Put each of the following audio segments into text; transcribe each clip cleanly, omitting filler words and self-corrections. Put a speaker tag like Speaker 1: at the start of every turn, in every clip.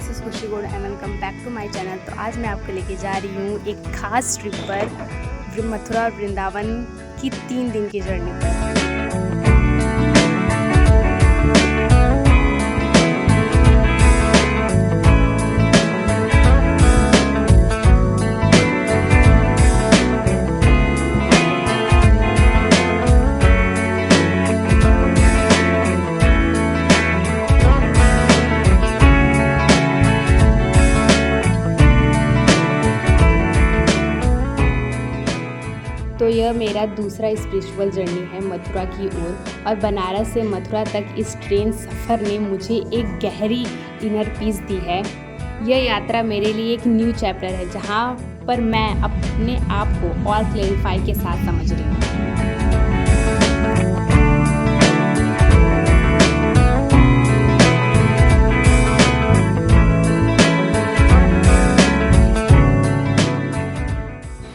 Speaker 1: This is Khushi Gaur and welcome back to my channel. तो आज मैं आपको लेके जा रही हूँ एक ख़ास ट्रिप पर, मथुरा और वृंदावन की 3 दिन की जर्नी पर। तो यह मेरा दूसरा स्पिरिचुअल जर्नी है मथुरा की ओर, और बनारस से मथुरा तक इस ट्रेन सफ़र ने मुझे एक गहरी इनर पीस दी है। यह यात्रा मेरे लिए एक न्यू चैप्टर है, जहाँ पर मैं अपने आप को और क्लैरिफाई के साथ समझ रही हूँ।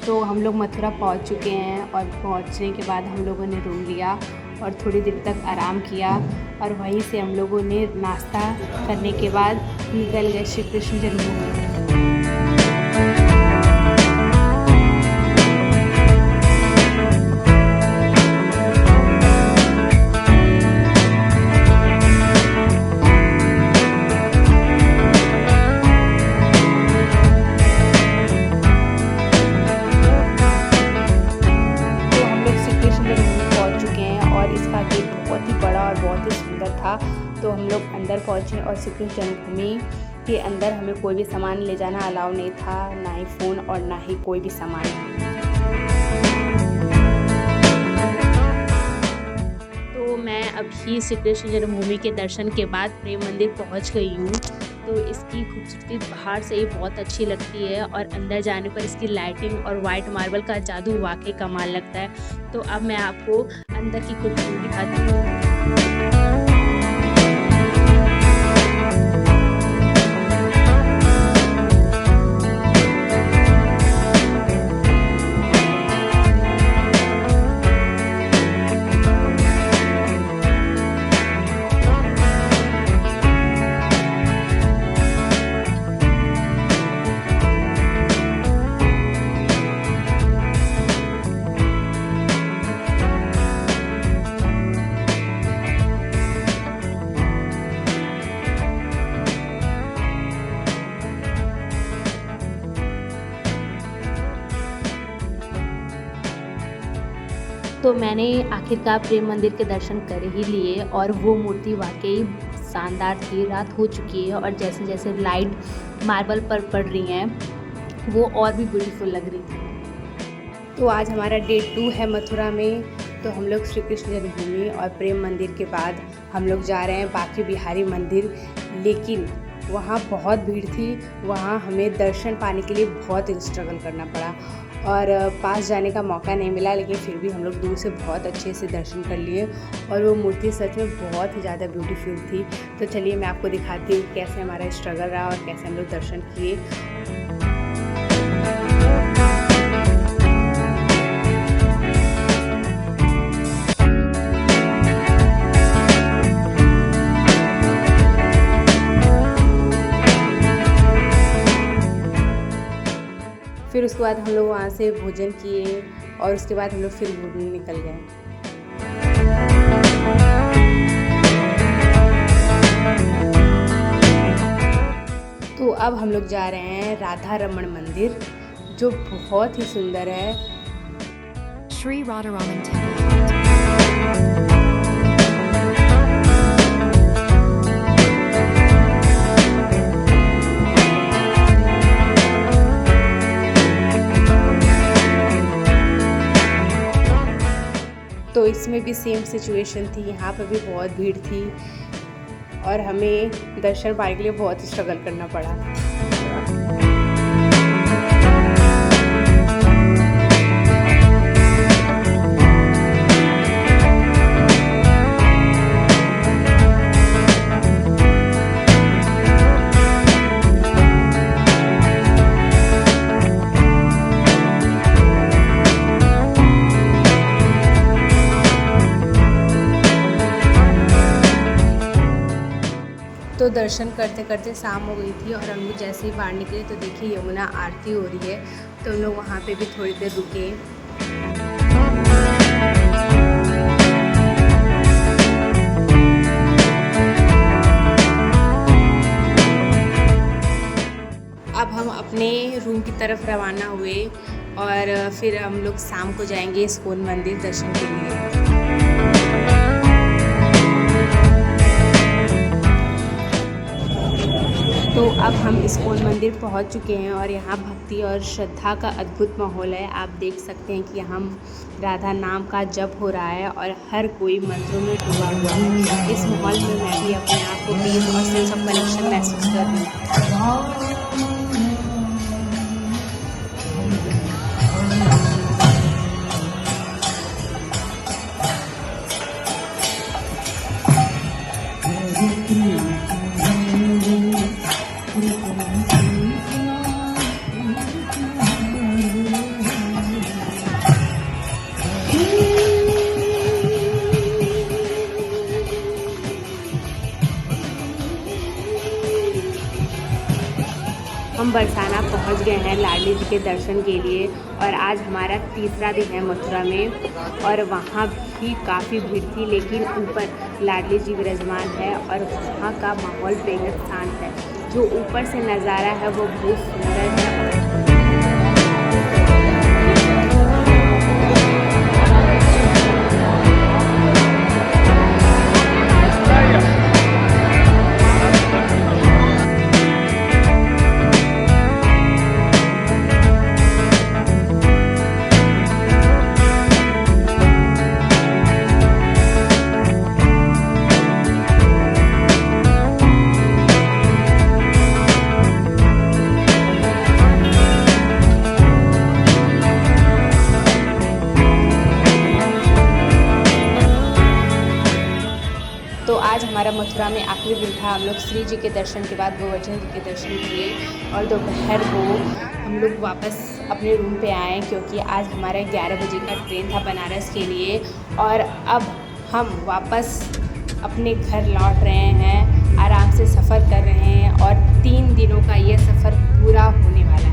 Speaker 1: तो हम लोग मथुरा पहुंच चुके हैं, और पहुंचने के बाद हम लोगों ने रूम लिया और थोड़ी देर तक आराम किया, और वहीं से हम लोगों ने नाश्ता करने के बाद निकल गए श्री कृष्ण जन्मभूमि। बहुत ही सुंदर था। तो हम लोग अंदर पहुंचे, और श्री कृष्ण जन्मभूमि के अंदर हमें कोई भी सामान ले जाना अलाउ नहीं था, ना ही फ़ोन और ना ही कोई भी सामान। तो मैं अभी श्री कृष्ण जन्मभूमि के दर्शन के बाद प्रेम मंदिर पहुंच गई हूँ। तो इसकी खूबसूरती बाहर से ही बहुत अच्छी लगती है, और अंदर जाने पर इसकी लाइटिंग और वाइट मार्बल का जादू वाकई कमाल लगता है। तो अब मैं आपको अंदर की खूबसूरती दिखाती हूँ। तो मैंने आखिरकार प्रेम मंदिर के दर्शन कर ही लिए, और वो मूर्ति वाकई शानदार थी। रात हो चुकी है, और जैसे जैसे लाइट मार्बल पर पड़ रही हैं वो और भी ब्यूटीफुल लग रही थी। तो आज हमारा डे 2 है मथुरा में। तो हम लोग श्री कृष्ण जन्मभूमि और प्रेम मंदिर के बाद हम लोग जा रहे हैं बांके बिहारी मंदिर, लेकिन वहाँ बहुत भीड़ थी। वहाँ हमें दर्शन पाने के लिए बहुत स्ट्रगल करना पड़ा, और पास जाने का मौका नहीं मिला, लेकिन फिर भी हम लोग दूर से बहुत अच्छे से दर्शन कर लिए, और वो मूर्ति सच में बहुत ही ज़्यादा ब्यूटीफुल थी। तो चलिए मैं आपको दिखाती हूँ कैसे हमारा स्ट्रगल रहा और कैसे हम लोग दर्शन किए। फिर उसके बाद हम लोग वहाँ से भोजन किए, और उसके बाद हम लोग फिर घूमने निकल गए। तो अब हम लोग जा रहे हैं राधा रमण मंदिर, जो बहुत ही सुंदर है।
Speaker 2: श्री राधा रमण टेम्पल।
Speaker 1: तो इसमें भी सेम सिचुएशन थी, यहाँ पर भी बहुत भीड़ थी, और हमें दर्शन पाने के लिए बहुत स्ट्रगल करना पड़ा। तो
Speaker 3: दर्शन करते करते शाम हो गई थी और हम लोग जैसे ही बाहर निकले तो देखिए यमुना आरती हो रही है, तो हम लोग वहाँ पे भी थोड़ी देर रुके। अब हम अपने रूम की तरफ रवाना हुए और फिर हम लोग शाम को जाएंगे इस्कॉन मंदिर दर्शन के लिए। तो अब हम इस्कॉन मंदिर पहुंच चुके हैं और यहाँ भक्ति और श्रद्धा का अद्भुत माहौल है। आप देख सकते हैं कि यहाँ राधा नाम का जप हो रहा है और हर कोई मंत्रों में डूबा हुआ है। इस माहौल में मैं भी अपने आप को पीस और सेंस ऑफ कनेक्शन महसूस कर रही हूँ। हम बरसाना पहुंच गए हैं लाडली जी के दर्शन के लिए और आज हमारा तीसरा दिन है मथुरा में और वहाँ भी काफ़ी भीड़ थी, लेकिन ऊपर लाडली जी विराजमान है और वहाँ का माहौल बेहद शांत है। जो ऊपर से नज़ारा है वो बहुत सुंदर है। तो आज हमारा मथुरा में आखिरी दिन था। हम लोग श्री जी के दर्शन के बाद गोवर्धन जी के दर्शन किए और दोपहर को हम लोग वापस अपने रूम पे आए, क्योंकि आज हमारा 11 बजे का ट्रेन था बनारस के लिए और अब हम वापस अपने घर लौट रहे हैं, आराम से सफ़र कर रहे हैं और 3 दिनों का ये सफ़र पूरा होने वाला है।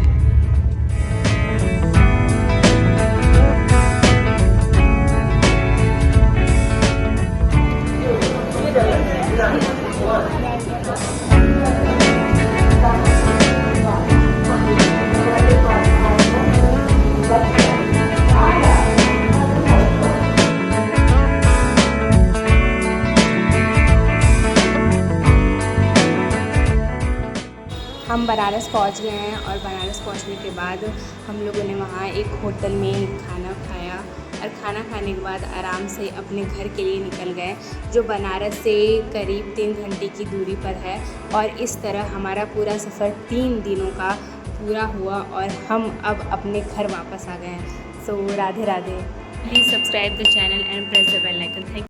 Speaker 3: हम बनारस पहुंच गए हैं और बनारस पहुंचने के बाद हम लोगों ने वहाँ एक होटल में खाना खाया और खाना खाने के बाद आराम से अपने घर के लिए निकल गए, जो बनारस से करीब 3 घंटे की दूरी पर है। और इस तरह हमारा पूरा सफ़र 3 दिनों का पूरा हुआ और हम अब अपने घर वापस आ गए हैं। So Radhe Radhe. Please subscribe the channel and press the bell icon. Thank